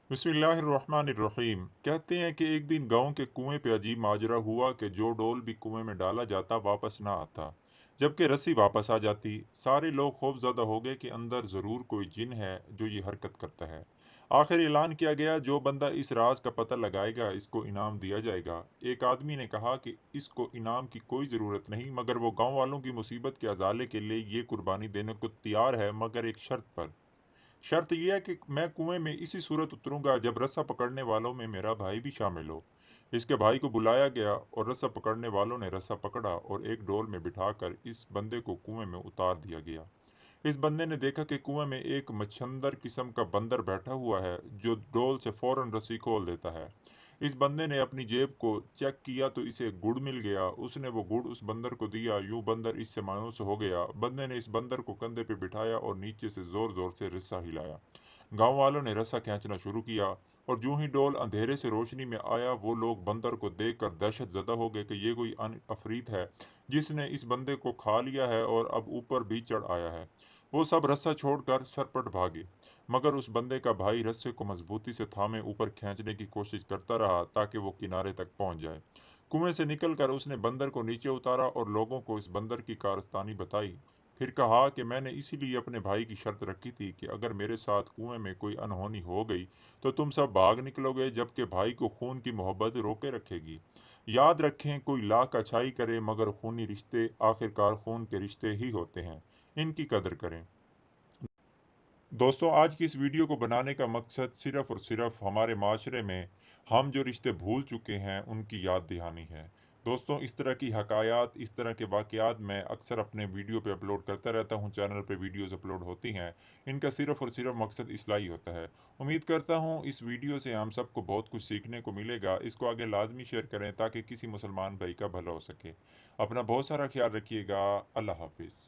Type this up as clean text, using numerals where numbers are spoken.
बिस्मिल्लाहिर्रहमानिर्रहीम। कहते हैं कि एक दिन गांव के कुएं पे अजीब माजरा हुआ कि जो डोल भी कुएं में डाला जाता वापस ना आता, जबकि रस्सी वापस आ जाती। सारे लोग खौफजदा हो गए कि अंदर जरूर कोई जिन है जो ये हरकत करता है। आखिर ऐलान किया गया, जो बंदा इस राज का पता लगाएगा इसको इनाम दिया जाएगा। एक आदमी ने कहा कि इसको इनाम की कोई जरूरत नहीं, मगर वो गांव वालों की मुसीबत के अजाले के लिए ये कुर्बानी देने को तैयार है, मगर एक शर्त पर। शर्त यह है कि मैं कुएं में इसी सूरत उतरूंगा जब रस्सा पकड़ने वालों में मेरा भाई भी शामिल हो। इसके भाई को बुलाया गया और रस्सा पकड़ने वालों ने रस्सा पकड़ा और एक डोल में बिठाकर इस बंदे को कुएं में उतार दिया गया। इस बंदे ने देखा कि कुएं में एक मच्छंदर किस्म का बंदर बैठा हुआ है जो डोल से फौरन रस्सी खोल देता है। इस बंदे ने अपनी जेब को चेक किया तो इसे गुड़ मिल गया। उसने वो गुड़ उस बंदर को दिया। यूं बंदर इससे मायूस हो गया। बंदे ने इस बंदर को कंधे पे बिठाया और नीचे से जोर जोर से रस्सा हिलाया। गांव वालों ने रस्सा खींचना शुरू किया और यूं ही डोल अंधेरे से रोशनी में आया, वो लोग बंदर को देखकर दहशत जदा हो गए कि ये कोई अफरीत है जिसने इस बंदे को खा लिया है और अब ऊपर भी चढ़ आया है। वो सब रस्सा छोड़कर सरपट भागे, मगर उस बंदे का भाई रस्से को मजबूती से थामे ऊपर खींचने की कोशिश करता रहा ताकि वो किनारे तक पहुंच जाए। कुएं से निकलकर उसने बंदर को नीचे उतारा और लोगों को इस बंदर की कारस्तानी बताई। फिर कहा कि मैंने इसीलिए अपने भाई की शर्त रखी थी कि अगर मेरे साथ कुएं में कोई अनहोनी हो गई तो तुम सब भाग निकलोगे, जबकि भाई को खून की मोहब्बत रोके रखेगी। याद रखें, कोई लाख अच्छाई करे मगर खूनी रिश्ते आखिरकार खून के रिश्ते ही होते हैं। इनकी कदर करें। दोस्तों, आज की इस वीडियो को बनाने का मकसद सिर्फ और सिर्फ हमारे माशरे में हम जो रिश्ते भूल चुके हैं उनकी याद दहानी है। दोस्तों, इस तरह की हकायात, इस तरह के वाकयात मैं अक्सर अपने वीडियो पे अपलोड करता रहता हूँ। चैनल पे वीडियोस अपलोड होती हैं। इनका सिर्फ और सिर्फ मकसद इसलाही होता है। उम्मीद करता हूँ इस वीडियो से हम सबको बहुत कुछ सीखने को मिलेगा। इसको आगे लाजमी शेयर करें ताकि किसी मुसलमान भाई का भला हो सके। अपना बहुत सारा ख्याल रखिएगा। अल्लाह हाफिज़।